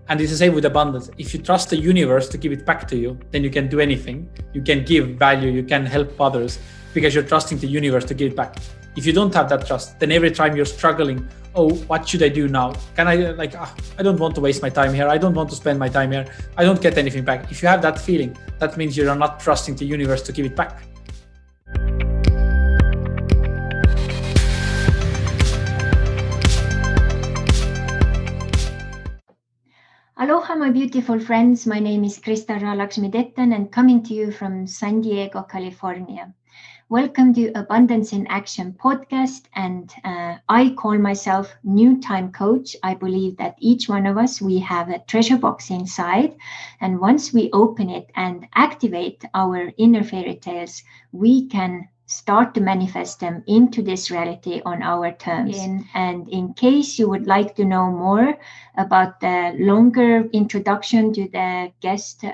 And it's the same with abundance. If you trust the universe to give it back to you, then you can do anything. You can give value, you can help others because you're trusting the universe to give it back. If you don't have that trust, then every time you're struggling, oh, what should I do now? Can I I don't want to waste my time here. I don't want to spend my time here. I don't get anything back. If you have that feeling, that means you're not trusting the universe to give it back. Aloha, my beautiful friends. My name is Krista Lakshmi-Dettan and coming to you from San Diego, California. Welcome to Abundance in Action podcast. And I call myself New Time Coach. I believe that each one of us, we have a treasure box inside. And once we open it and activate our inner fairy tales, we can start to manifest them into this reality on our terms. And in case you would like to know more about the longer introduction to the guest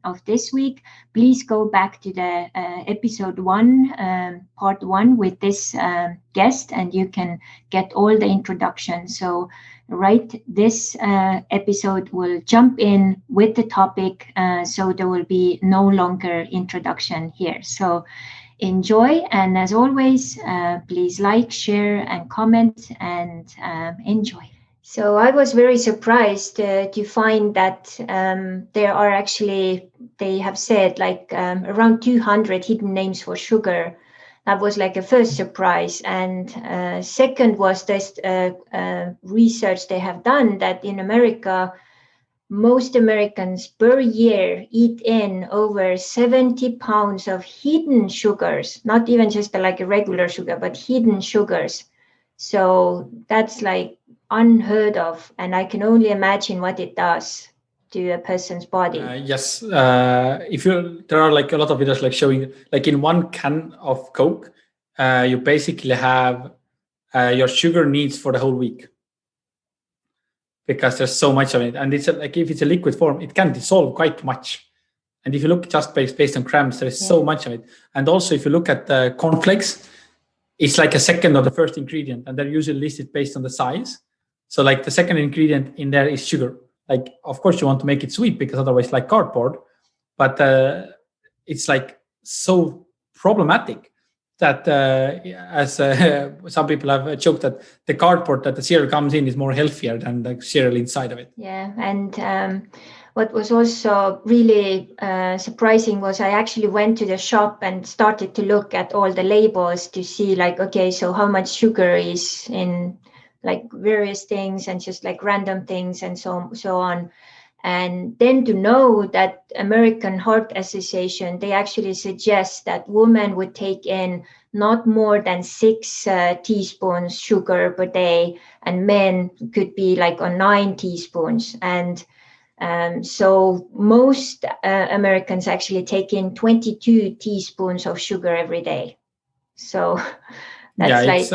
of this week, please go back to the episode 1, part 1 with this guest, and you can get all the introduction. So right, this episode will jump in with the topic, so there will be no longer introduction here. So enjoy, and as always, please like, share, and comment, and enjoy. So I was very surprised to find that there are actually, they have said around 200 hidden names for sugar. That was like a first surprise. And second was this research they have done that in America, most Americans per year eat in over 70 pounds of hidden sugars, not even just like a regular sugar, but hidden sugars. So that's like unheard of. And I can only imagine what it does to a person's body. Yes. There are like a lot of videos like showing, like in one can of Coke, you basically have your sugar needs for the whole week, because there's so much of it. And it's like, if it's a liquid form, it can dissolve quite much. And if you look just based on grams, there is so much of it. And also, if you look at the cornflakes, it's like a second or the first ingredient, and they're usually listed based on the size. So like the second ingredient in there is sugar. Like, of course, you want to make it sweet because otherwise it's like cardboard. But it's like so problematic that as some people have joked that the cardboard that the cereal comes in is more healthier than the cereal inside of it. Yeah, and what was also really surprising was I actually went to the shop and started to look at all the labels to see like, okay, so how much sugar is in like various things and just like random things and so on. And then to know that American Heart Association, they actually suggest that women would take in not more than 6 teaspoons sugar per day, and men could be like on 9 teaspoons. And so most Americans actually take in 22 teaspoons of sugar every day. So that's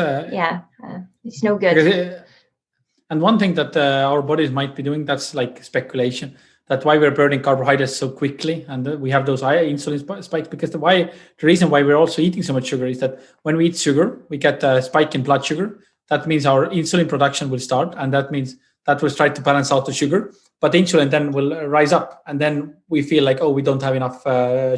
it's no good. And one thing that our bodies might be doing, that's like speculation, that why we're burning carbohydrates so quickly, and we have those high insulin spikes, because the reason why we're also eating so much sugar is that when we eat sugar, we get a spike in blood sugar. That means our insulin production will start, and that means that will try to balance out the sugar, but the insulin then will rise up, and then we feel like, oh, we don't have enough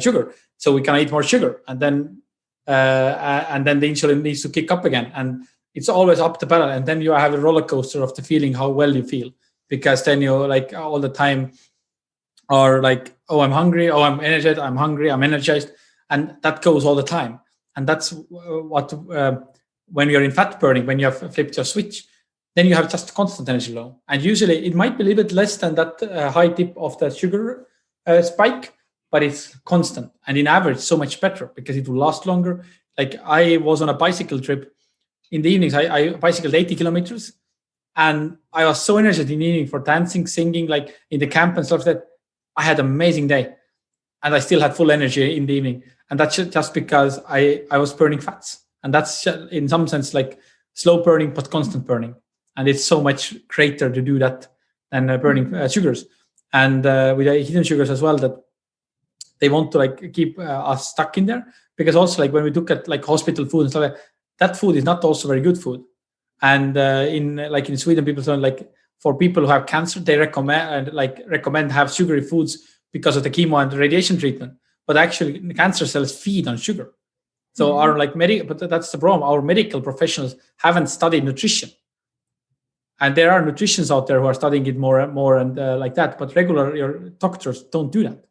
sugar, so we can eat more sugar, and then the insulin needs to kick up again, and it's always up to balance. And then you have a roller coaster of the feeling how well you feel, because then you like all the time are like, oh, I'm hungry, oh, I'm energized, I'm hungry, I'm energized, and that goes all the time. And that's what when you're in fat burning, when you have flipped your switch, then you have just constant energy low. And usually it might be a little bit less than that high tip of the sugar spike, but it's constant, and in average so much better because it will last longer. Like I was on a bicycle trip. In the evenings, I bicycled 80 kilometers, and I was so energized in the evening for dancing, singing, like in the camp and stuff, that I had an amazing day, and I still had full energy in the evening. And that's just because I was burning fats, and that's in some sense like slow burning but constant burning. And it's so much greater to do that than burning sugars. And with the hidden sugars as well, that they want to like keep us stuck in there, because also like when we look at like hospital food and stuff like that food is not also very good food. And in Sweden, people say like for people who have cancer, they recommend have sugary foods because of the chemo and radiation treatment. But actually, cancer cells feed on sugar. So but that's the problem. Our medical professionals haven't studied nutrition, and there are nutritionists out there who are studying it more and like that. But regular your doctors don't do that.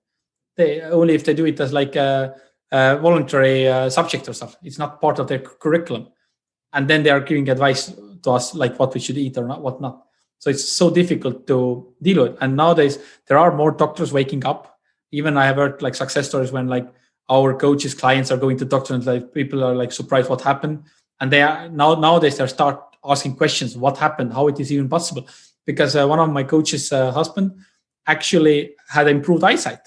They only if they do it as like a voluntary subject or stuff. It's not part of their curriculum, and then they are giving advice to us like what we should eat or not, what not. So it's so difficult to deal with. And nowadays there are more doctors waking up. Even I have heard like success stories when like our coaches, clients are going to doctors and like people are like surprised what happened, and they are nowadays they start asking questions: what happened? How it is even possible? Because one of my coach's husband actually had improved eyesight,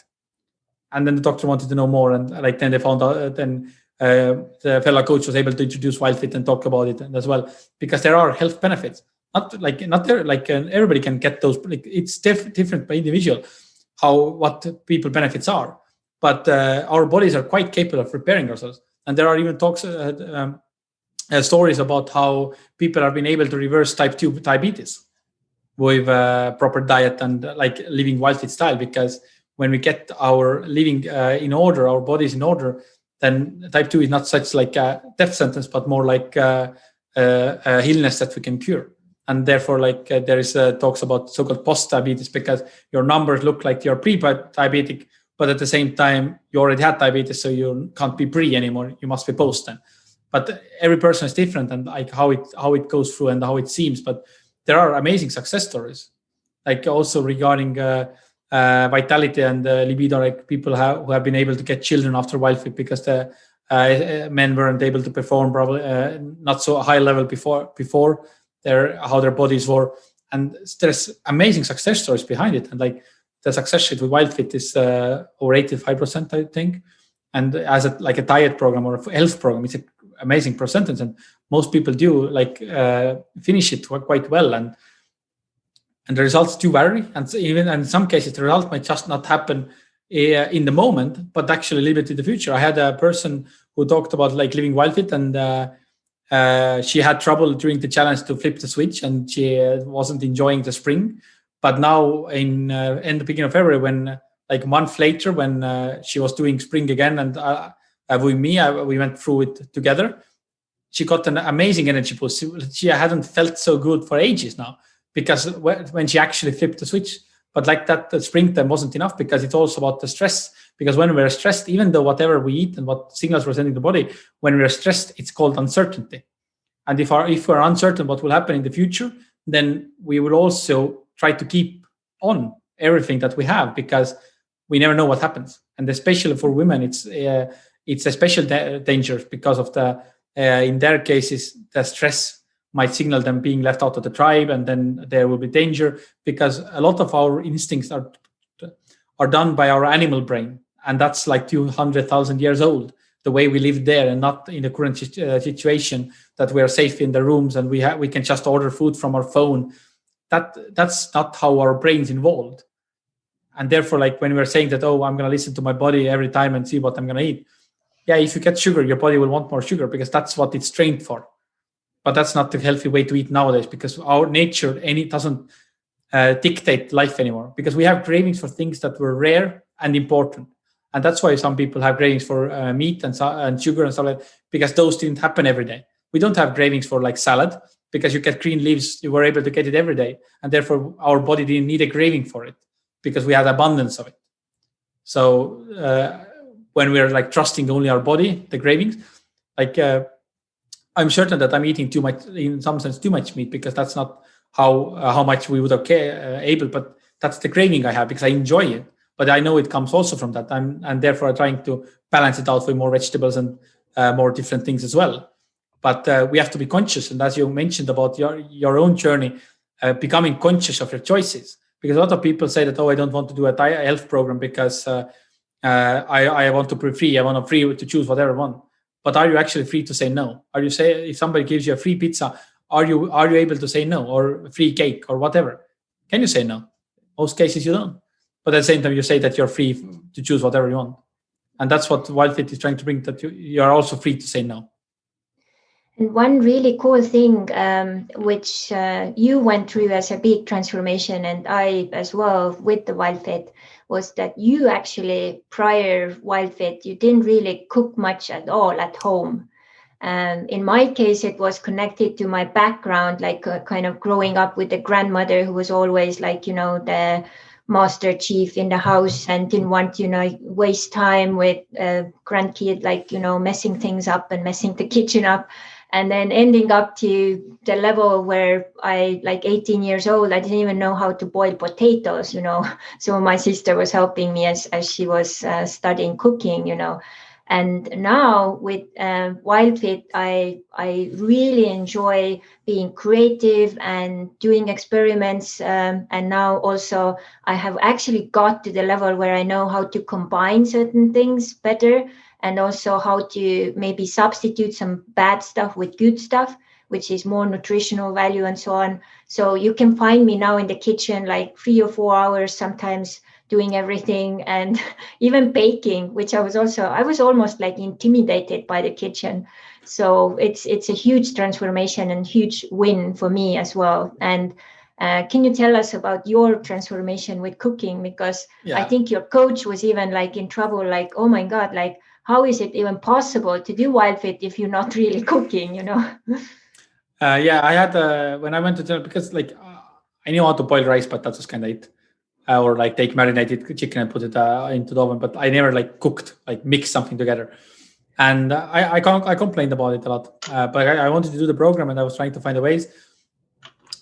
and then the doctor wanted to know more, and like then they found out. The fellow coach was able to introduce Wildfit and talk about it as well, because there are health benefits. Not there like everybody can get those. Like, it's different by individual what people benefits are, but our bodies are quite capable of repairing ourselves. And there are even stories about how people have been able to reverse type 2 diabetes with proper diet and like living Wildfit style, because when we get our living in order, our bodies in order, then type 2 is not such like a death sentence, but more like a illness that we can cure. And therefore, like there is talks about so-called post-diabetes, because your numbers look like you're pre-diabetic, but at the same time, you already had diabetes, so you can't be pre anymore. You must be post then. But every person is different, and like how it goes through and how it seems. But there are amazing success stories, like also regarding vitality and libido, like people who have been able to get children after Wildfit because the men weren't able to perform probably not so high level before how their bodies were. And there's amazing success stories behind it. And like the success rate with Wildfit is over 85%, I think. And as a diet program or a health program, it's an amazing percentage. And most people do finish it quite well. And the results do vary, and even in some cases the result might just not happen in the moment, but actually a little bit in the future. I had a person who talked about like living Wildfit, and she had trouble during the challenge to flip the switch, and she wasn't enjoying the spring. But now in the beginning of February, when like a month later, when she was doing spring again, and with me, we went through it together, she got an amazing energy boost. She hadn't felt so good for ages now, because when she actually flipped the switch. But like that, the springtime wasn't enough, because it's also about the stress. Because when we're stressed, even though whatever we eat and what signals we're sending the body, when we're stressed, it's called uncertainty. And if we're uncertain what will happen in the future, then we will also try to keep on everything that we have, because we never know what happens. And especially for women, it's a special danger, because of in their cases, the stress might signal them being left out of the tribe, and then there will be danger, because a lot of our instincts are done by our animal brain, and that's like 200,000 years old, the way we lived there, and not in the current situation that we are safe in the rooms and we can just order food from our phone. That's not how our brain's involved. And therefore, like when we're saying that, oh, I'm going to listen to my body every time and see what I'm going to eat. Yeah, if you get sugar, your body will want more sugar, because that's what it's trained for. But that's not the healthy way to eat nowadays, because our nature doesn't dictate life anymore, because we have cravings for things that were rare and important. And that's why some people have cravings for meat and sugar and stuff like that, because those didn't happen every day. We don't have cravings for like salad, because you get green leaves, you were able to get it every day. And therefore our body didn't need a craving for it, because we had abundance of it. So when we're like trusting only our body, the cravings, like I'm certain that I'm eating too much, in some sense, too much meat, because that's not how much we would able, but that's the craving I have, because I enjoy it. But I know it comes also from that, and therefore I'm trying to balance it out with more vegetables and more different things as well. But we have to be conscious, and as you mentioned about your own journey, becoming conscious of your choices. Because a lot of people say that, oh, I don't want to do a health program because I want to be free. I want to free to choose whatever I want. But are you actually free to say no? Are you if somebody gives you a free pizza, are you able to say no, or a free cake or whatever? Can you say no? Most cases you don't. But at the same time, you say that you're free to choose whatever you want. And that's what Wildfit is trying to bring, that you are also free to say no. And one really cool thing, which you went through as a big transformation, and I as well with the Wildfit, was that you actually, prior Wildfit, you didn't really cook much at all at home. In my case, it was connected to my background, like kind of growing up with a grandmother who was always like, the master chief in the house and didn't want, waste time with grandkid, like, messing things up and messing the kitchen up. And then ending up to the level where I, like 18 years old, I didn't even know how to boil potatoes, So my sister was helping me as she was studying cooking, And now with Wildfit, I really enjoy being creative and doing experiments. And now also I have actually got to the level where I know how to combine certain things better, and also how to maybe substitute some bad stuff with good stuff, which is more nutritional value and so on. So you can find me now in the kitchen like 3 or 4 hours sometimes, doing everything, and even baking, which I was almost like intimidated by the kitchen. So it's a huge transformation and huge win for me as well. And can you tell us about your transformation with cooking? Because I think your coach was even like in trouble, like, oh my God, like, how is it even possible to do Wildfit if you're not really cooking, I had when I went to dinner, because like I knew how to boil rice, but that's just kind of it. Or like take marinated chicken and put it into the oven, but I never like cooked, like mixed something together. And I complained about it a lot, but I wanted to do the program, and I was trying to find the ways.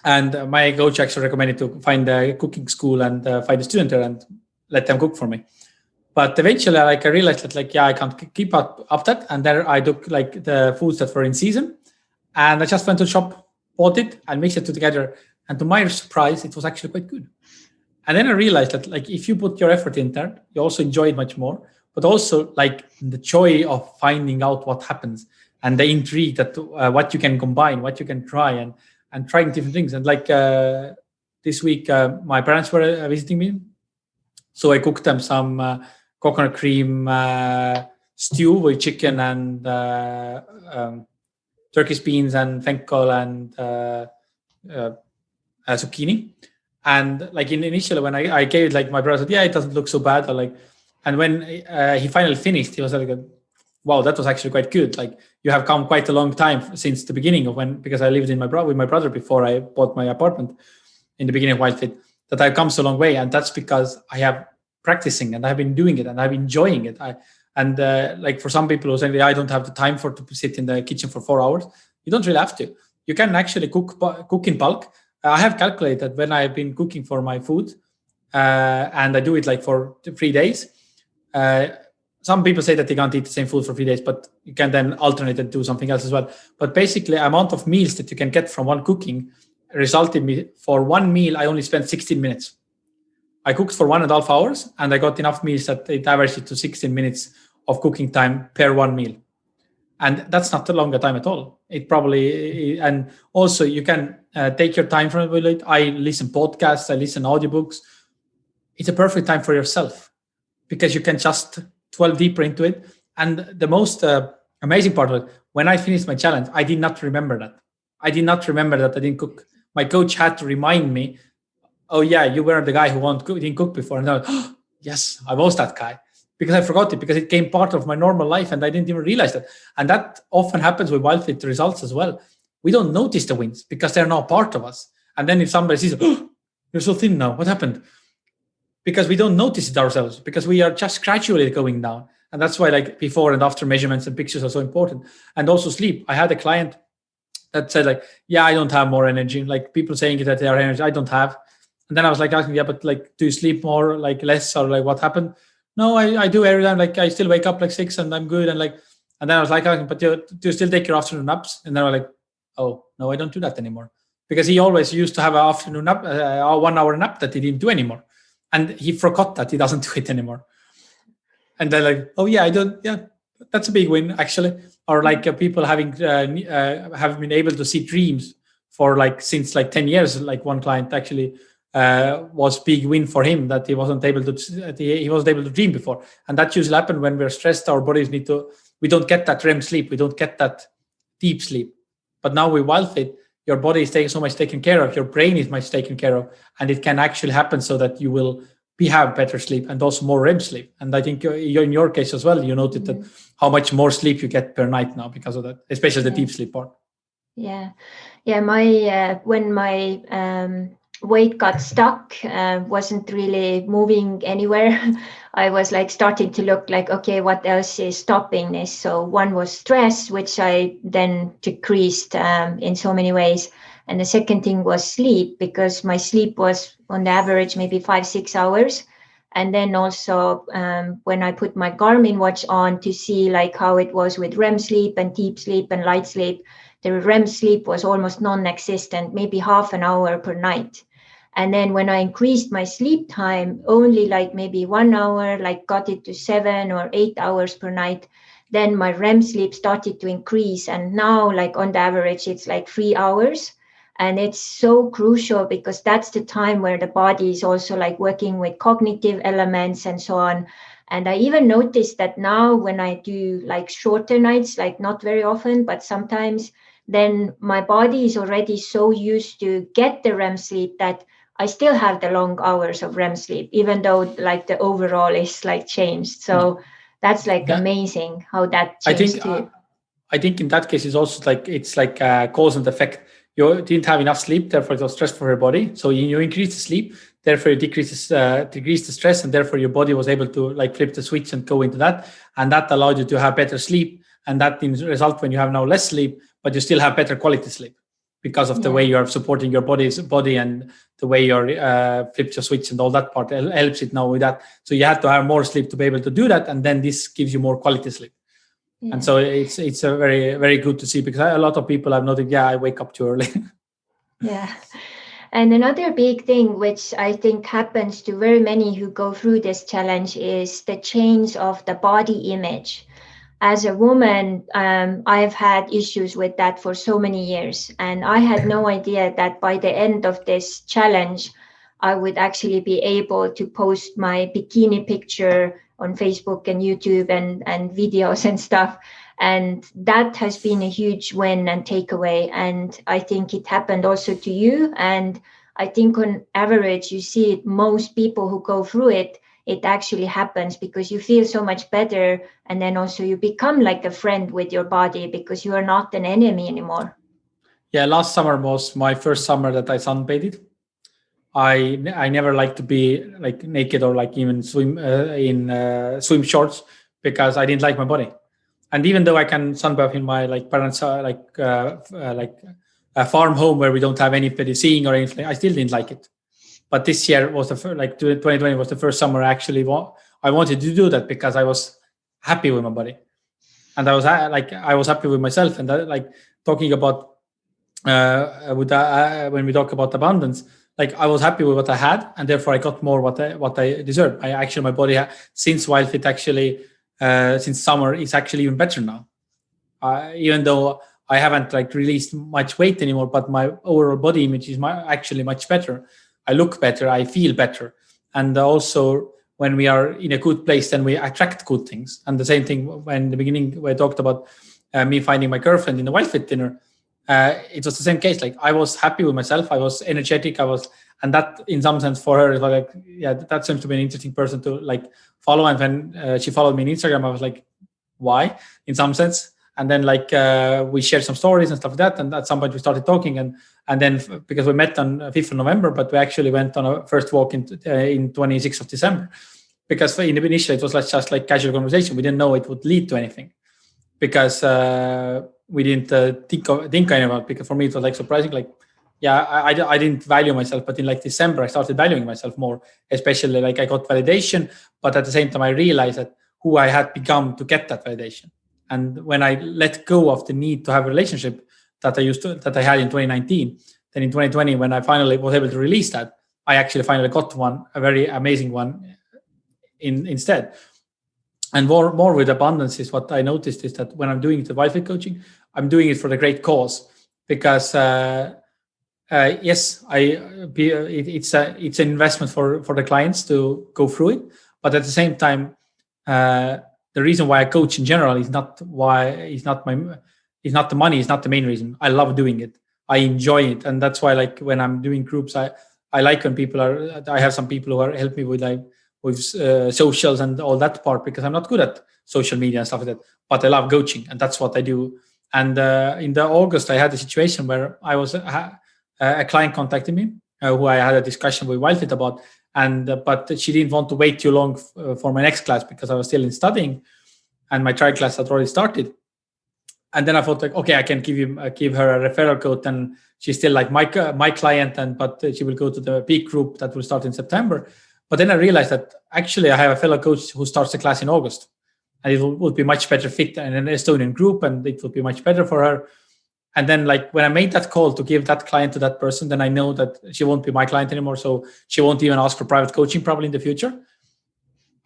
And my coach actually recommended to find a cooking school and find a student there and let them cook for me. But eventually, like I realized that, like, I can't keep up that. And there I took like the foods that were in season, and I just went to the shop, bought it, and mixed it together. And to my surprise, it was actually quite good. And then I realized that, like, if you put your effort in there, you also enjoy it much more. But also, like, the joy of finding out what happens, and the intrigue that what you can combine, what you can try, and trying different things. And like this week, my parents were visiting me, so I cooked them some coconut cream stew with chicken and Turkish beans and fenkol and zucchini. And like initially when I gave it, like my brother said, yeah, it doesn't look so bad. Or like, and when he finally finished, he was like, wow, that was actually quite good. Like, you have come quite a long time since the beginning of because I lived with my brother before I bought my apartment in the beginning of Wildfit, that I've come so long way. And that's because I have practicing and I've been doing it and I'm enjoying it. Like for some people who say, I don't have the time to sit in the kitchen for 4 hours. You don't really have to. You can actually cook in bulk. I have calculated when I've been cooking for my food, and I do it like for 3 days. Some people say that they can't eat the same food for 3 days, but you can then alternate and do something else as well. But basically, amount of meals that you can get from one cooking resulted me, for one meal, I only spent 16 minutes. I cooked for 1.5 hours, and I got enough meals that it averaged to 16 minutes of cooking time per one meal. And that's not a longer time at all. It probably, and also you can take your time from it. I listen podcasts, I listen audiobooks. It's a perfect time for yourself because you can just dwell deeper into it. And the most amazing part of it, when I finished my challenge, I did not remember that. I didn't cook. My coach had to remind me, oh yeah, you were the guy who didn't cook before. And I was, oh, yes, I was that guy. Because I forgot it, because it became part of my normal life and I didn't even realize that. And that often happens with Wildfit results as well. We don't notice the wins because they're not part of us. And then if somebody sees, oh, you're so thin now, what happened? Because we don't notice it ourselves, because we are just gradually going down. And that's why like before and after measurements and pictures are so important. And also sleep. I had a client that said like, yeah, I don't have more energy. Like people saying that they are energy, I don't have. And then I was like asking, yeah, but like, do you sleep more, like less, or like what happened? No, I do every time. Like I still wake up like 6 and I'm good. And then I was like, but do you still take your afternoon naps? And then I was like, oh no, I don't do that anymore. Because he always used to have an afternoon nap, a 1 hour nap that he didn't do anymore. And he forgot that he doesn't do it anymore. And they're like, oh yeah, I don't. Yeah, that's a big win actually. Or like people have been able to see dreams for like since like 10 years. Like one client actually was big win for him, that he wasn't able to dream before. And that usually happens when we're stressed. Our bodies we don't get that REM sleep. We don't get that deep sleep. But now with Wildfit, your body is taken so much taken care of, your brain is much taken care of, and it can actually happen so that you will have better sleep and also more REM sleep. And I think in your case as well, you noted that how much more sleep you get per night now because of that, especially the deep sleep part. Yeah. My when my weight got stuck, wasn't really moving anywhere. I was like starting to look like, okay, what else is stopping this? So one was stress, which I then decreased in so many ways. And the second thing was sleep, because my sleep was on the average maybe 5-6 hours. And then also when I put my Garmin watch on to see like how it was with REM sleep and deep sleep and light sleep, the REM sleep was almost non-existent, maybe half an hour per night. And then when I increased my sleep time, only like maybe 1 hour, like got it to 7 or 8 hours per night, then my REM sleep started to increase. And now like on the average, it's like 3 hours. And it's so crucial because that's the time where the body is also like working with cognitive elements and so on. And I even noticed that now when I do like shorter nights, like not very often, but sometimes, then my body is already so used to get the REM sleep that I still have the long hours of REM sleep, even though like the overall is like changed. So that's like amazing how that changed too. I think in that case, it's like a cause and effect. You didn't have enough sleep, therefore it was stress for your body. So you increase the sleep, therefore you decrease the stress, and therefore your body was able to like flip the switch and go into that, and that allowed you to have better sleep. And that in result, when you have now less sleep, but you still have better quality sleep because of the way you are supporting your body and the way you're flip your switch and all that part helps it now with that. So you have to have more sleep to be able to do that, and then this gives you more quality sleep. Yeah. And so it's a very, very good to see, because a lot of people have noticed, I wake up too early. Yeah. And another big thing, which I think happens to very many who go through this challenge, is the change of the body image. As a woman, I've had issues with that for so many years. And I had no idea that by the end of this challenge, I would actually be able to post my bikini picture on Facebook and YouTube and videos and stuff. And that has been a huge win and takeaway. And I think it happened also to you. And I think on average, you see it, most people who go through it, it actually happens because you feel so much better. And then also you become like a friend with your body because you are not an enemy anymore. Yeah, last summer was my first summer that I sunbathed. I never like to be like naked or like even swim in swim shorts because I didn't like my body. And even though I can sunbathe in my like parents like a farm home where we don't have anybody seeing or anything, I still didn't like it. But this year was the first, like 2020 was the first summer I wanted to do that because I was happy with my body, and I was happy with myself. And like talking about when we talk about abundance, like I was happy with what I had, and therefore I got more what I deserved. My body since Wildfit actually since summer is actually even better now. Even though I haven't like released much weight anymore, but my overall body image is actually much better. I look better, I feel better, and also when we are in a good place, then we attract good things. And the same thing when in the beginning we talked about me finding my girlfriend in the Wildfit dinner. It was the same case. Like I was happy with myself, I was energetic, and that in some sense for her, it was like, that seems to be an interesting person to like follow. And when she followed me on Instagram, I was like, why? In some sense. And then like we shared some stories and stuff like that. And at some point we started talking, and then because we met on 5th of November, but we actually went on a first walk in 26th of December, because initially it was just like casual conversation. We didn't know it would lead to anything because we didn't think about it, because for me it was like surprising. Like, I didn't value myself, but in like December, I started valuing myself more, especially like I got validation, but at the same time I realized that who I had become to get that validation. And when I let go of the need to have a relationship that I had in 2019, then in 2020, when I finally was able to release that, I actually finally got one, a very amazing one instead. And more with abundance is what I noticed is that when I'm doing the Wildfit coaching, I'm doing it for the great cause, because yes, it's an investment for the clients to go through it, but at the same time, the reason why I coach in general is not it's not the money, it's not the main reason. I love doing it. I enjoy it. And that's why, like, when I'm doing groups, I like when people are, I have some people who are help me with socials and all that part, because I'm not good at social media and stuff like that, but I love coaching, and that's what I do. And in the August, I had a situation where I was a client contacted me, who I had a discussion with Wildfit about, and but she didn't want to wait too long for my next class because I was still in studying, and my trial class had already started. And then I thought, like, okay, I can give her a referral code, and she's still like my client, but she will go to the peak group that will start in September. But then I realized that actually I have a fellow coach who starts the class in August, and it would be much better fit in an Estonian group, and it would be much better for her. And then, like, when I made that call to give that client to that person, then I know that she won't be my client anymore, so she won't even ask for private coaching probably in the future.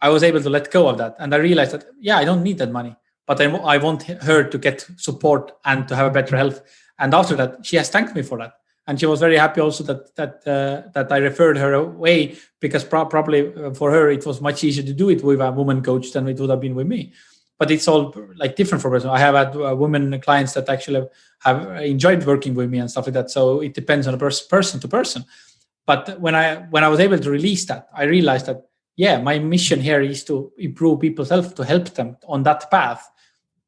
I was able to let go of that, and I realized that, yeah, I don't need that money, but I want her to get support and to have a better health. And after that, she has thanked me for that, and she was very happy also that I referred her away, because probably for her it was much easier to do it with a woman coach than it would have been with me. But it's all like different for person. I have had women clients that actually have enjoyed working with me and stuff like that. So it depends on a person to person. But when I was able to release that, I realized that, yeah, my mission here is to improve people's health, to help them on that path,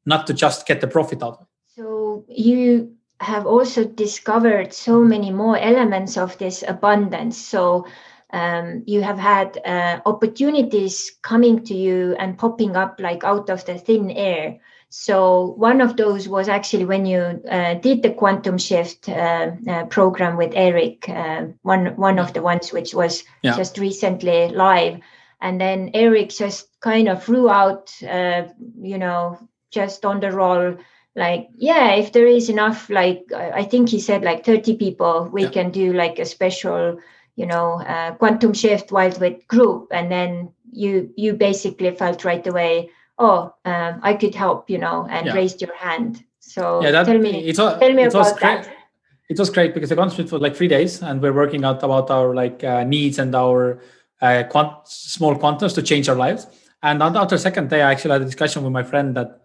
not to just get the profit out of it. So you have also discovered so many more elements of this abundance. So you have had opportunities coming to you and popping up like out of the thin air. So one of those was actually when you did the quantum shift program with Eric, one of the ones which was just recently live. And then Eric just kind of threw out, just on the roll, like, yeah, if there is enough, like, I think he said like 30 people, we can do like a special, quantum shift Wildfit group. And then you basically felt right away, I could help, and raised your hand. So tell me about that. It was great because the conference was like 3 days, and we're working out about our needs and our small quantums to change our lives. And after the second day, I actually had a discussion with my friend that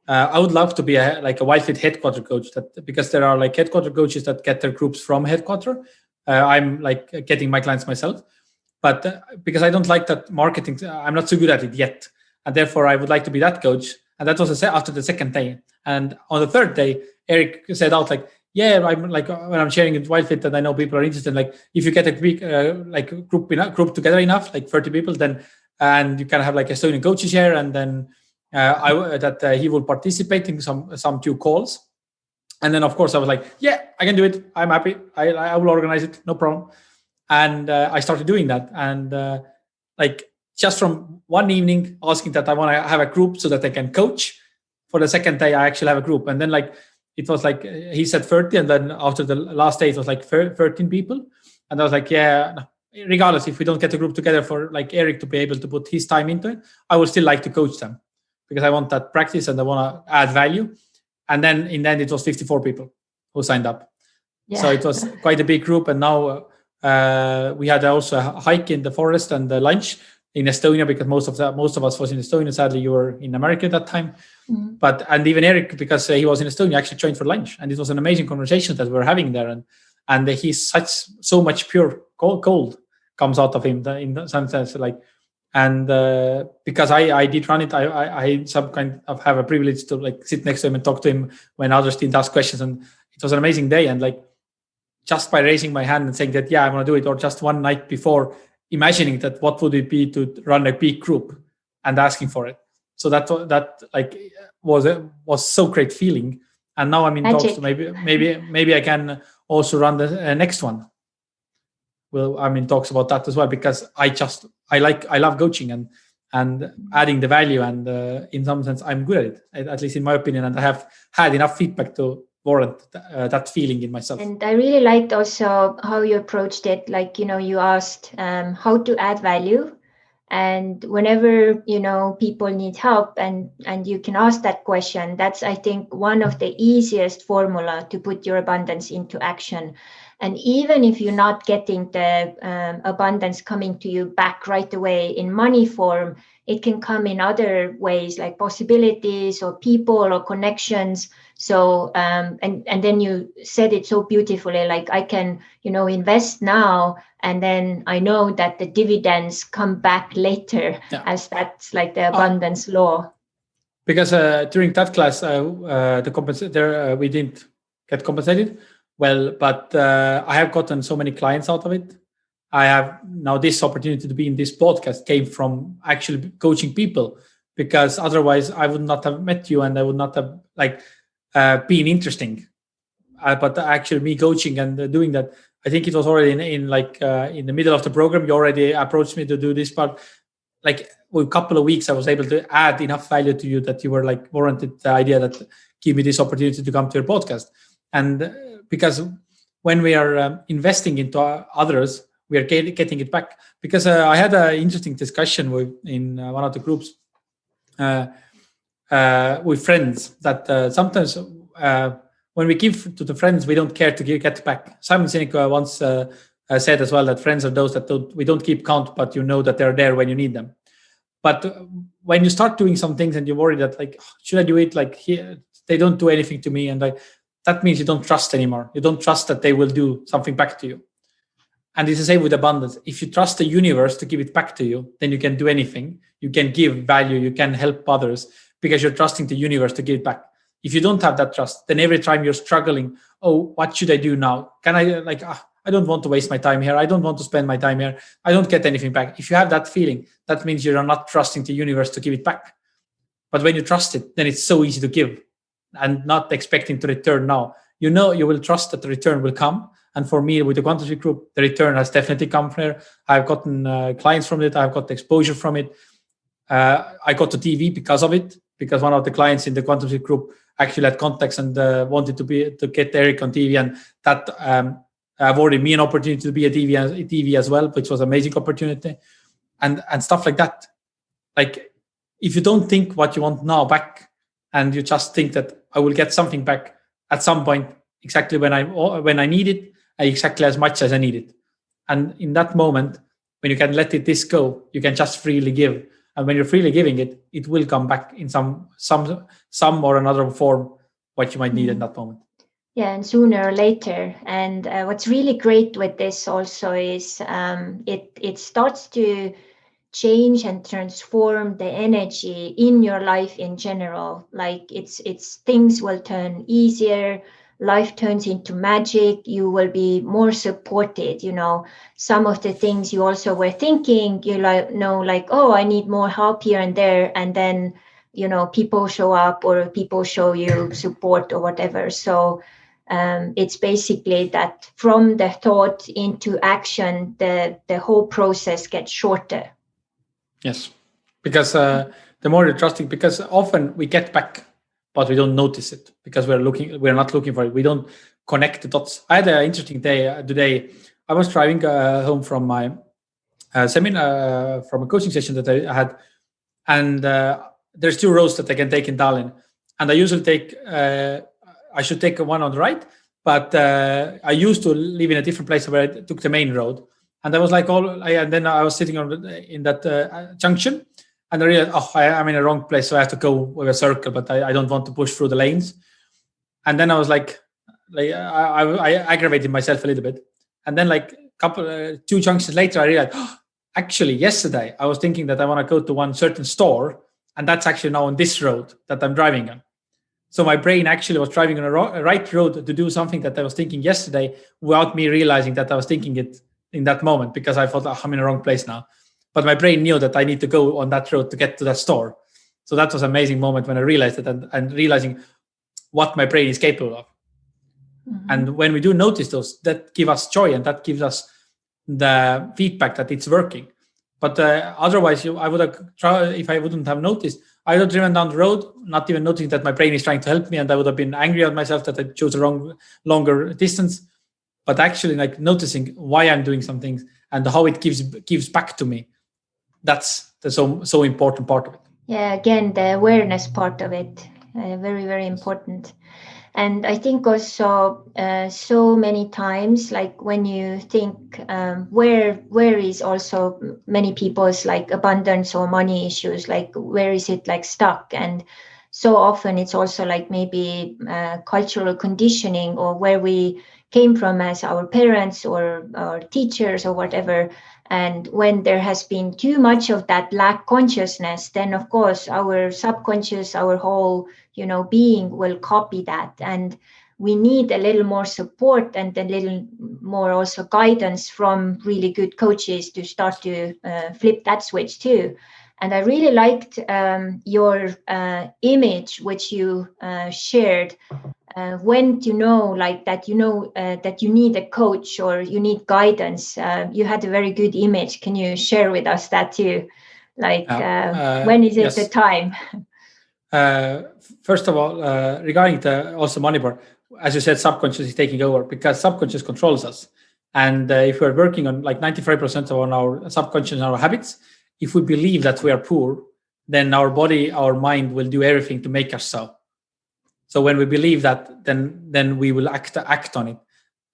I would love to be a Wildfit headquarter coach, because there are like headquarter coaches that get their groups from headquarter. I'm like getting my clients myself, but because I don't like that marketing, I'm not so good at it yet. And therefore I would like to be that coach. And that was after the second day. And on the third day, Eric said out like, yeah, I'm like, when I'm sharing it Wildfit and I know people are interested, like if you get a big group together enough, like 30 people, then, and you can have like Estonian coaches here, and then he will participate in some 2 calls. And then, of course, I was like, yeah, I can do it. I'm happy. I will organize it. No problem. And I started doing that. And just from one evening asking that I want to have a group so that I can coach, for the second day, I actually have a group. And then it was like, he said 30. And then after the last day, it was like 13 people. And I was like, yeah, regardless, if we don't get a group together for like Eric to be able to put his time into it, I would still like to coach them, because I want that practice and I want to add value. And then in the end, it was 54 people who signed up. Yeah. So it was quite a big group. And now we had also a hike in the forest and the lunch in Estonia, because most of us was in Estonia. Sadly, you were in America at that time. Mm-hmm. And even Eric, because he was in Estonia, actually joined for lunch. And it was an amazing conversation that we were having there. And he's so much pure gold comes out of him in some sense, like. And because I did run it, I some kind of have a privilege to like sit next to him and talk to him when others didn't ask questions. And it was an amazing day. And like, just by raising my hand and saying that, yeah, I'm going to do it, or just one night before imagining that what would it be to run a big group and asking for it. So that like was so great feeling. And now I'm in talks to maybe I can also run the next one. Well, I'm in talks about that as well, because I love coaching and adding the value, and in some sense I'm good at it, at least in my opinion, and I have had enough feedback to warrant that feeling in myself. And I really liked also how you approached it. Like, you asked how to add value, and whenever people need help and you can ask that question, that's, I think, one of the easiest formula to put your abundance into action. And even if you're not getting the abundance coming to you back right away in money form, it can come in other ways, like possibilities or people or connections. So and then you said it so beautifully, like I can, invest now, and then I know that the dividends come back later, as that's like the abundance law. Because during that class, we didn't get compensated well, but I have gotten so many clients out of it. I have now this opportunity to be in this podcast came from actually coaching people, because otherwise I would not have met you and I would not have been interesting. But actually me coaching and doing that, I think it was already in the middle of the program. You already approached me to do this part. Like with a couple of weeks, I was able to add enough value to you that you were like warranted the idea that give me this opportunity to come to your podcast. And because when we are investing into others, we are getting it back. Because I had an interesting discussion in one of the groups with friends that sometimes when we give to the friends, we don't care to get back. Simon Sinek once said as well that friends are those that we don't keep count, but you know that they're there when you need them. But when you start doing some things and you worry that should I do it? Like here, they don't do anything to me, and that means you don't trust anymore. You don't trust that they will do something back to you. And it's the same with abundance. If you trust the universe to give it back to you, then you can do anything. You can give value. You can help others because you're trusting the universe to give it back. If you don't have that trust, then every time you're struggling, oh, what should I do now? Can I I don't want to waste my time here. I don't want to spend my time here. I don't get anything back. If you have that feeling, that means you're not trusting the universe to give it back. But when you trust it, then it's so easy to give and not expecting to return now. You will trust that the return will come. And for me, with the Quantum Speed Group, the return has definitely come from there. I've gotten clients from it. I've got exposure from it. I got to TV because of it, because one of the clients in the Quantum Speed Group actually had contacts and wanted to get Eric on TV, and that awarded me an opportunity to be a TV as well, which was an amazing opportunity, and stuff like that. Like if you don't think what you want now back, and you just think that I will get something back at some point, exactly when I need it, exactly as much as I need it, and in that moment, when you can let this go, you can just freely give. And when you're freely giving it, it will come back in some or another form, what you might need in that moment. Yeah, and sooner or later. And what's really great with this also is it starts to change and transform the energy in your life in general. Like it's things will turn easier. Life turns into magic. You will be more supported. Some of the things you also were thinking, oh, I need more help here and there, and then people show up or people show you support or whatever. So it's basically that from the thought into action, the whole process gets shorter. Yes, because the more you're trusting, because often we get back, but we don't notice it because we're not looking for it. We don't connect the dots. I had an interesting day today. I was driving home from my seminar, from a coaching session that I had, and there's 2 roads that I can take in Tallinn, and I usually I should take one on the right, but I used to live in a different place where I took the main road. And I was like, and then I was sitting in that junction, and I realized, I'm in the wrong place, so I have to go with a circle, but I don't want to push through the lanes. And then I was like I aggravated myself a little bit. And then 2 junctions later, I realized, actually, yesterday I was thinking that I want to go to one certain store, and that's actually now on this road that I'm driving on. So my brain actually was driving on a right road to do something that I was thinking yesterday without me realizing that I was thinking it in that moment, because I thought, I'm in the wrong place now. But my brain knew that I need to go on that road to get to that store. So that was an amazing moment when I realized it, and realizing what my brain is capable of. Mm-hmm. And when we do notice those, that give us joy, and that gives us the feedback that it's working. But otherwise, I would have tried, if I wouldn't have noticed, I would have driven down the road, not even noticing that my brain is trying to help me, and I would have been angry at myself that I chose a longer distance. But actually, noticing why I'm doing some things and how it gives back to me, that's the so important part of it. Yeah, again, the awareness part of it, very, very important. And I think also so many times, like when you think where is also many people's like abundance or money issues, like where is it like stuck? And so often it's also like maybe cultural conditioning, or where we came from as our parents or our teachers or whatever. And when there has been too much of that lack consciousness, then of course our subconscious, our whole being will copy that. And we need a little more support and a little more also guidance from really good coaches to start to flip that switch too. And I really liked your image which you shared, when to know like that that you need a coach or you need guidance. You had a very good image. Can you share with us that too, like when is it the Yes. time? First of all, regarding the also money part, as you said, subconscious is taking over because subconscious controls us. And if we're working on like 95% on our subconscious and our habits, if we believe that we are poor, then our body, our mind will do everything to make us so. So when we believe that, then we will act on it.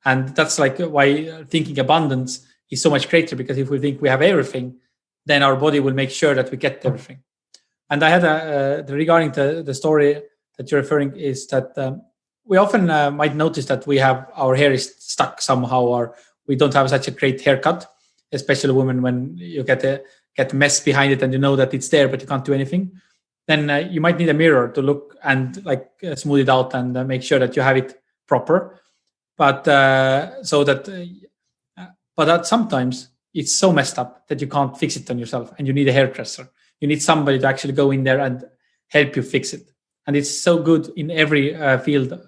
And that's like why thinking abundance is so much greater, because if we think we have everything, then our body will make sure that we get everything. And I had regarding the story that you're referring is that we often might notice that we have our hair is stuck somehow, or we don't have such a great haircut, especially women, when you get mess behind it and you know that it's there but you can't do anything. Then you might need a mirror to look and like smooth it out and make sure that you have it proper. But but that sometimes it's so messed up that you can't fix it on yourself, and you need a hairdresser. You need somebody to actually go in there and help you fix it. And it's so good in every field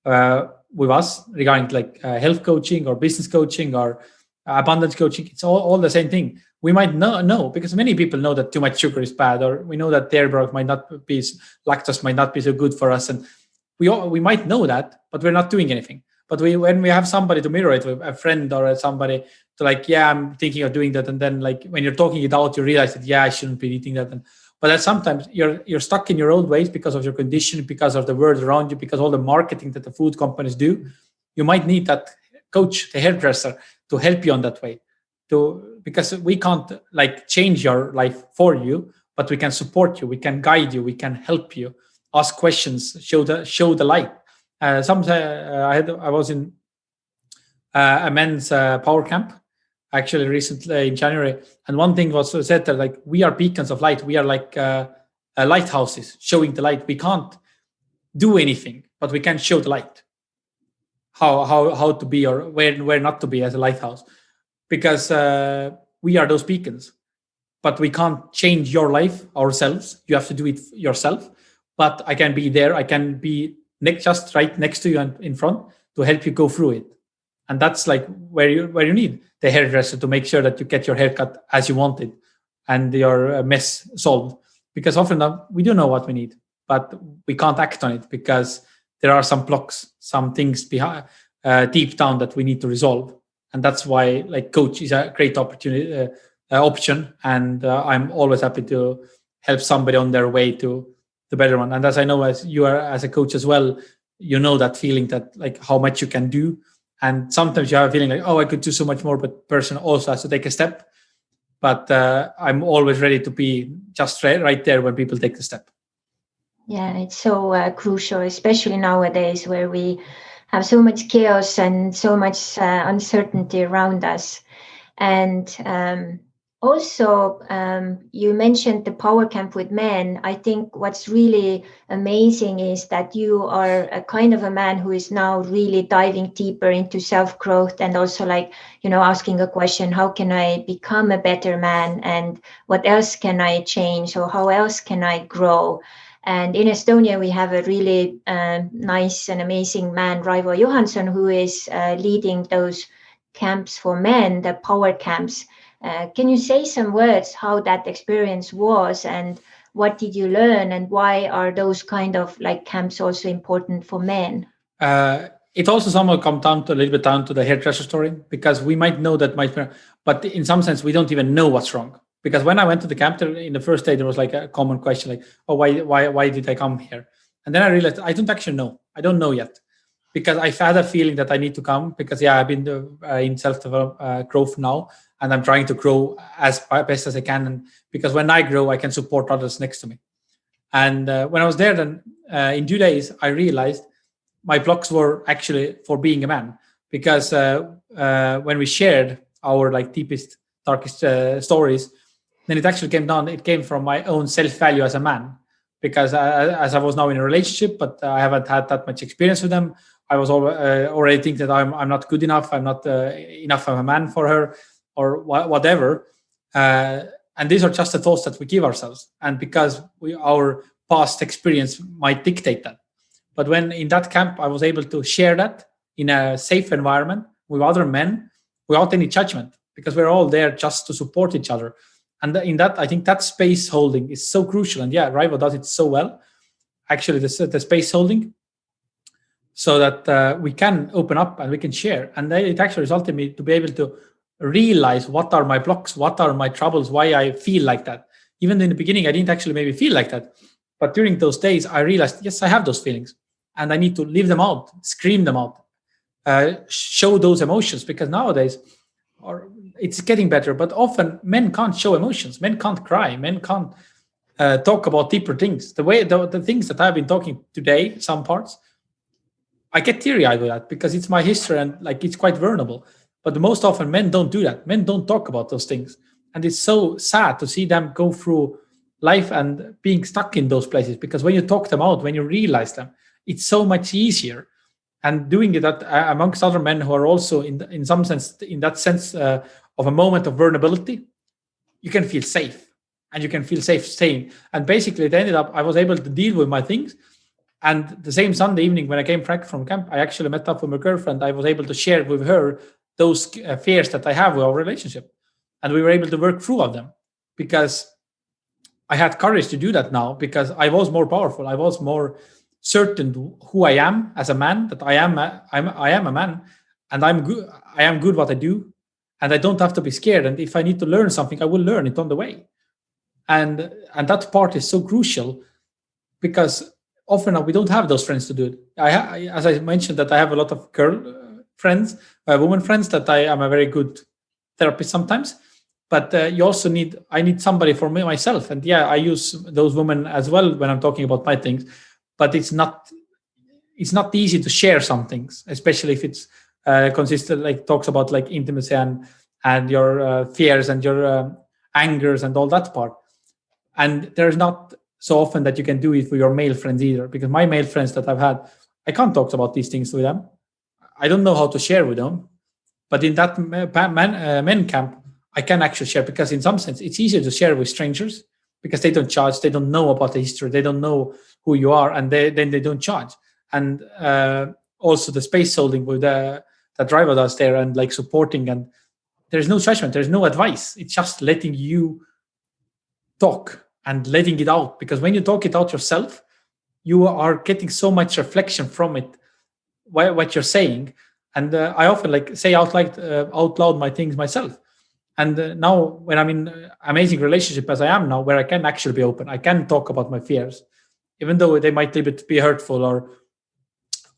with us regarding like health coaching or business coaching or abundance coaching. It's all the same thing. We might know because many people know that too much sugar is bad, or we know that dairy product might not be, lactose might not be so good for us, and we might know that, but we're not doing anything. But when we have somebody to mirror it with, a friend or somebody to like, yeah, I'm thinking of doing that, and then like when you're talking it out, you realize that I shouldn't be eating that. But that sometimes you're stuck in your old ways because of your condition, because of the world around you, because all the marketing that the food companies do. You might need that coach, the hairdresser, to help you on that way. Because we can't like change your life for you, but we can support you, we can guide you, we can help you, ask questions, show the light. I was in a men's power camp actually recently in January, and one thing was said that like we are beacons of light, we are like lighthouses showing the light. We can't do anything, but we can show the light, how to be or where not to be as a lighthouse, because we are those beacons. But we can't change your life ourselves. You have to do it yourself. But I can be there. I can be just right next to you and in front to help you go through it. And that's like where you need the hairdresser to make sure that you get your haircut as you want it and your mess solved. Because often we do know what we need, but we can't act on it because there are some blocks, some things behind deep down that we need to resolve. And that's why like coach is a great opportunity option. And I'm always happy to help somebody on their way to the better one. And as I know, as you are as a coach as well, you know that feeling that like how much you can do. And sometimes you have a feeling like, oh, I could do so much more, but person also has to take a step. But I'm always ready to be just right there when people take the step. Yeah, it's so crucial, especially nowadays where we have so much chaos and so much uncertainty around us. And also, you mentioned the power camp with men. I think what's really amazing is that you are a kind of a man who is now really diving deeper into self-growth and also like, asking a question, how can I become a better man, and what else can I change, or how else can I grow? And in Estonia, we have a really nice and amazing man, Raivo Johansson, who is leading those camps for men, the power camps. Can you say some words how that experience was, and what did you learn, and why are those kind of like camps also important for men? It also somehow comes down to a little bit down to the hairdresser story, because we might know that but in some sense we don't even know what's wrong. Because when I went to the camp in the first day, there was like a common question like, oh, why did I come here? And then I realized I don't actually know. I don't know yet, because I've had a feeling that I need to come, because I've been in self-develop growth now, and I'm trying to grow as best as I can. And because when I grow, I can support others next to me. And when I was there, then in 2 days, I realized my blocks were actually for being a man, because when we shared our like deepest, darkest stories, then it actually came down. It came from my own self-value as a man, because as I was now in a relationship, but I haven't had that much experience with them. I was already thinking that I'm not good enough. I'm not enough of a man for her, or whatever. And these are just the thoughts that we give ourselves, and because our past experience might dictate that. But when in that camp, I was able to share that in a safe environment with other men without any judgment, because we're all there just to support each other. And in that, I think that space holding is so crucial. And yeah, Raivo does it so well, actually, the space holding, so that we can open up and we can share. And it actually resulted me to be able to realize what are my blocks, what are my troubles, why I feel like that. Even in the beginning, I didn't actually maybe feel like that. But during those days, I realized, yes, I have those feelings, and I need to live them out, scream them out, show those emotions, because nowadays, or it's getting better, but often men can't show emotions. Men can't cry. Men can't talk about deeper things. The things that I've been talking today, some parts, I get teary-eyed with that, because it's my history, and like it's quite vulnerable. But most often men don't do that. Men don't talk about those things. And it's so sad to see them go through life and being stuck in those places, because when you talk them out, when you realize them, it's so much easier. And doing it that amongst other men who are also in some sense, in that sense of a moment of vulnerability, you can feel safe, and you can feel safe staying. And basically, it ended up I was able to deal with my things. And the same Sunday evening, when I came back from camp, I actually met up with my girlfriend. I was able to share with her those fears that I have with our relationship, and we were able to work through of them, because I had courage to do that now, because I was more powerful. I was more certain who I am as a man, that I am a man, and I'm good. I am good what I do, and I don't have to be scared. And if I need to learn something, I will learn it on the way. And that part is so crucial, because often we don't have those friends to do it. As I mentioned, that I have a lot of girl friends, women friends, that I am a very good therapist sometimes. But I need somebody for me myself. And yeah, I use those women as well when I'm talking about my things. But it's not easy to share some things, especially if it's consistent, like talks about like intimacy and your fears and your angers and all that part. And there's not so often that you can do it with your male friends either, because my male friends that I've had, I can't talk about these things with them. I don't know how to share with them. But in that men camp, I can actually share, because in some sense it's easier to share with strangers, because they don't charge, they don't know about the history, they don't know who you are, and then they don't charge. And also the space holding with that driver does there, and like supporting, and there's no judgment, there's no advice. It's just letting you talk and letting it out, because when you talk it out yourself, you are getting so much reflection from it, what you're saying. And I often like say out loud my things myself. And now when I'm in amazing relationship as I am now, where I can actually be open, I can talk about my fears, even though they might a little bit be hurtful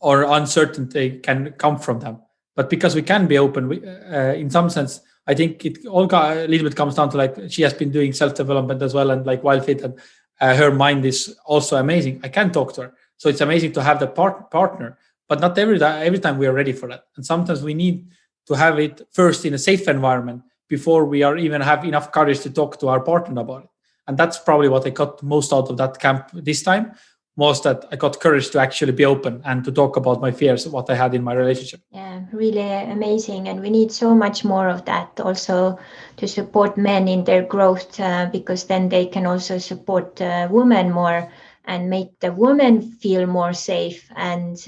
or uncertainty can come from them. But because we can be open, in some sense, I think it all a little bit comes down to like she has been doing self-development as well, and like Wildfit, and her mind is also amazing. I can talk to her, so it's amazing to have the partner. But not every time we are ready for that, and sometimes we need to have it first in a safe environment before we are even have enough courage to talk to our partner about it. And that's probably what I got most out of that camp this time, was that I got courage to actually be open and to talk about my fears, what I had in my relationship. Yeah, really amazing. And we need so much more of that also to support men in their growth, because then they can also support women more and make the woman feel more safe. And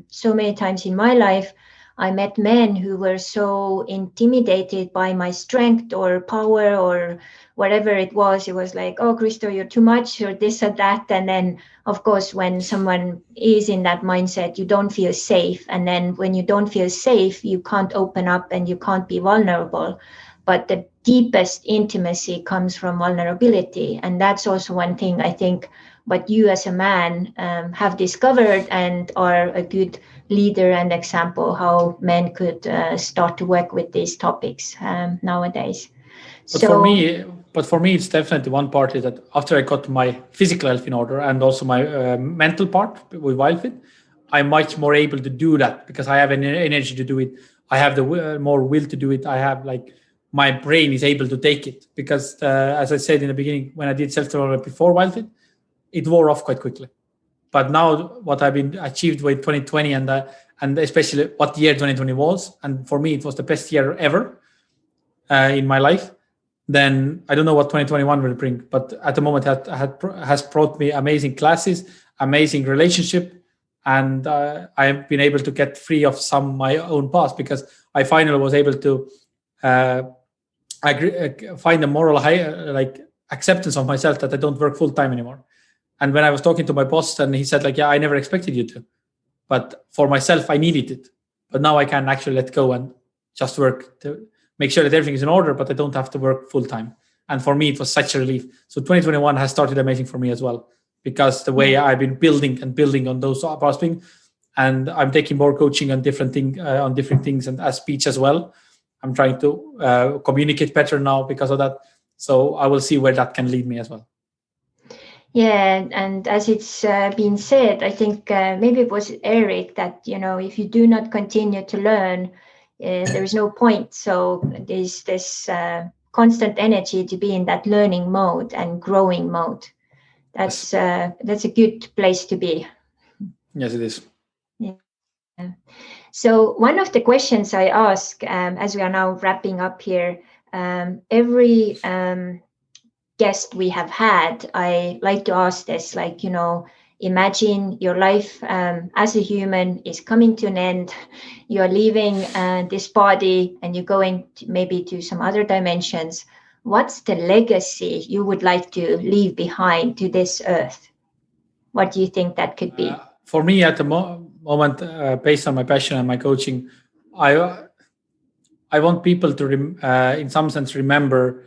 so many times in my life, I met men who were so intimidated by my strength or power or whatever it was. It was like, oh, Christo, you're too much, or this or that. And then, of course, when someone is in that mindset, you don't feel safe. And then when you don't feel safe, you can't open up and you can't be vulnerable. But the deepest intimacy comes from vulnerability. And that's also one thing I think but you as a man have discovered and are a good leader and example how men could start to work with these topics nowadays. But for me, it's definitely one part is that after I got my physical health in order and also my mental part with Wildfit, I'm much more able to do that because I have an energy to do it. I have the more will to do it. I have like my brain is able to take it because, as I said in the beginning, when I did self-development before Wildfit, it wore off quite quickly. But now what I've been achieved with 2020 and especially what year 2020 was, and for me it was the best year ever in my life. Then I don't know what 2021 will bring, but at the moment has brought me amazing classes, amazing relationship, and I've been able to get free of some my own past because I finally was able to find a moral high, like acceptance of myself that I don't work full time anymore. And when I was talking to my boss, and he said like, "Yeah, I never expected you to, but for myself, I needed it. But now I can actually let go and just work to make sure that everything is in order, but I don't have to work full time." And for me, it was such a relief. So 2021 has started amazing for me as well, because the way I've been building on those prospects, and I'm taking more coaching on different things and as speech as well. I'm trying to communicate better now because of that. So I will see where that can lead me as well. Yeah, and as it's been said, I think maybe it was Eric that, if you do not continue to learn, there is no point. So there's this constant energy to be in that learning mode and growing mode. That's a good place to be. Yes, it is. Yeah. So one of the questions I ask, as we are now wrapping up here, every guest we have had, I like to ask this, like, imagine your life as a human is coming to an end. You're leaving this body and you're going maybe to some other dimensions. What's the legacy you would like to leave behind to this earth? What do you think that could be? For me, at the moment, based on my passion and my coaching, I want people to, in some sense, remember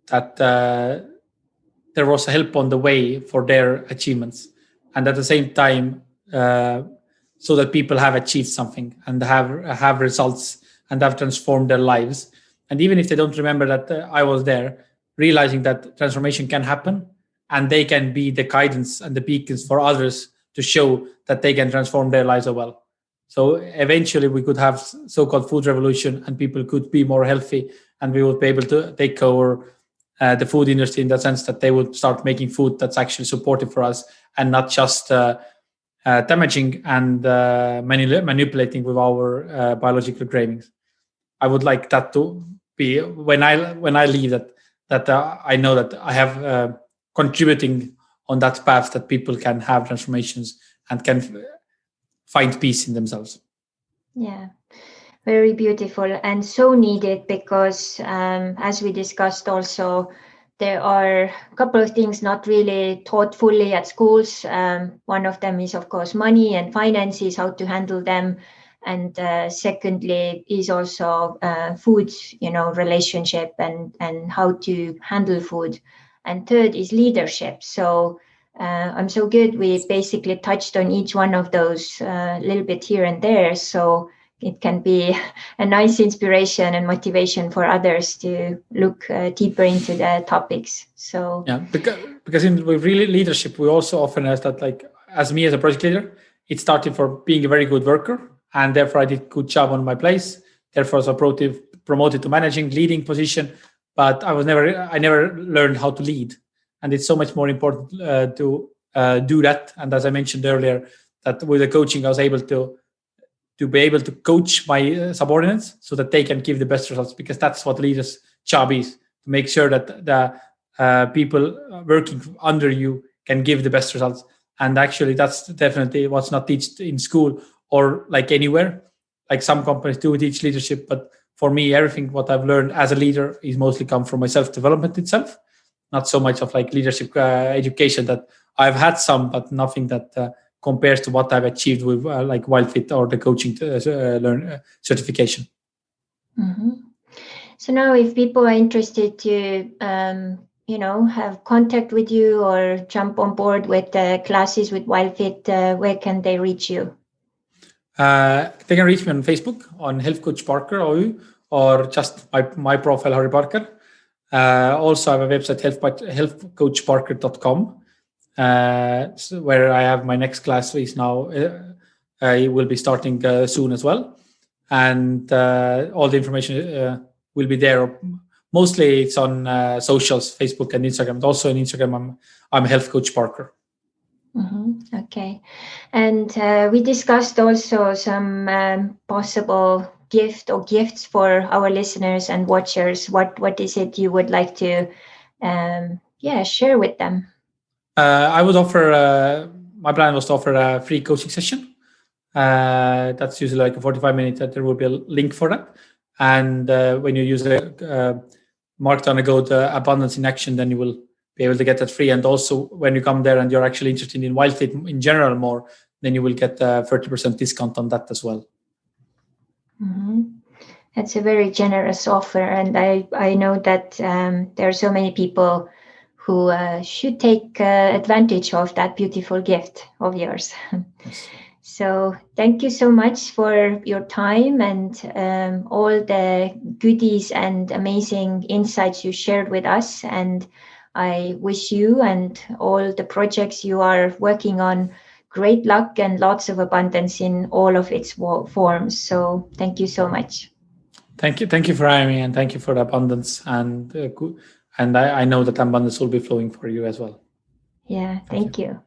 that there was help on the way for their achievements, and at the same time, so that people have achieved something and have results and have transformed their lives. And even if they don't remember that I was there, realizing that transformation can happen, and they can be the guidance and the beacons for others to show that they can transform their lives as well. So eventually we could have so-called food revolution and people could be more healthy, and we would be able to take over the food industry in the sense that they would start making food that's actually supportive for us and not just damaging and manipulating with our biological cravings. I would like that to be when I leave that I know that I have contributing on that path, that people can have transformations and can find peace in themselves. Yeah, very beautiful and so needed, because as we discussed also, there are a couple of things not really taught fully at schools. One of them is, of course, money and finances, how to handle them. And secondly is also food, relationship and how to handle food. And third is leadership. So I'm so good. We basically touched on each one of those a little bit here and there. So it can be a nice inspiration and motivation for others to look deeper into the topics. So yeah, because with really leadership, we also often ask that, like, as me as a project leader, it started for being a very good worker, and therefore I did good job on my place. Therefore, I was promoted to managing, leading position. But I never learned how to lead, and it's so much more important to do that. And as I mentioned earlier, that with the coaching, I was able to be able to coach my subordinates so that they can give the best results, because that's what leaders' job is, to make sure that the people working under you can give the best results. And actually, that's definitely what's not taught in school or like anywhere. Like some companies do teach leadership, but for me, everything what I've learned as a leader is mostly come from my self-development itself, not so much of like leadership education that I've had some, but nothing that compares to what I've achieved with like Wildfit or the coaching certification. Mm-hmm. So now if people are interested to have contact with you or jump on board with classes with Wildfit, where can they reach you? They can reach me on Facebook on Health Coach Parker or just my profile, Harri Parker. Also, I have a website, healthcoachparker.com, where I have my next class is now. I will be starting soon as well. And all the information will be there. Mostly it's on socials, Facebook and Instagram. But also on Instagram, I'm Health Coach Parker. Mm-hmm. Okay. And we discussed also some possible gifts for our listeners and watchers. What is it you would like to share with them? I would offer, my plan was to offer a free coaching session. That's usually like a 45-minute, that there will be a link for that. And when you use a marked on a code Abundance in Action, then you will be able to get that free. And also when you come there and you're actually interested in Wildfit in general more, then you will get a 30% discount on that as well. Mm-hmm. That's a very generous offer. And I know that there are so many people who should take advantage of that beautiful gift of yours. Yes. So thank you so much for your time and all the goodies and amazing insights you shared with us. And I wish you and all the projects you are working on great luck and lots of abundance in all of its forms. So thank you so much. Thank you for having me, and thank you for the abundance. And I know that abundance will be flowing for you as well. Yeah, thank you.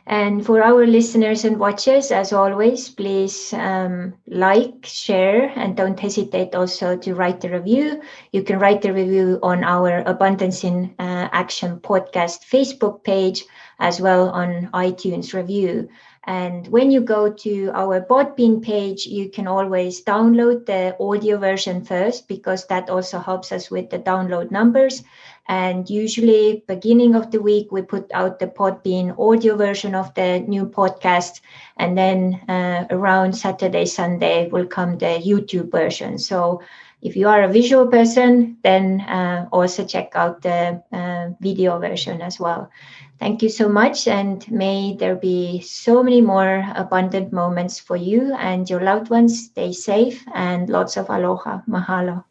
And for our listeners and watchers, as always, please like, share, and don't hesitate also to write a review. You can write a review on our Abundance in Action podcast Facebook page, as well on iTunes review. And when you go to our Podbean page, you can always download the audio version first, because that also helps us with the download numbers. And usually beginning of the week, we put out the Podbean audio version of the new podcast. And then around Saturday, Sunday will come the YouTube version. So if you are a visual person, then also check out the video version as well. Thank you so much. And may there be so many more abundant moments for you and your loved ones. Stay safe and lots of aloha. Mahalo.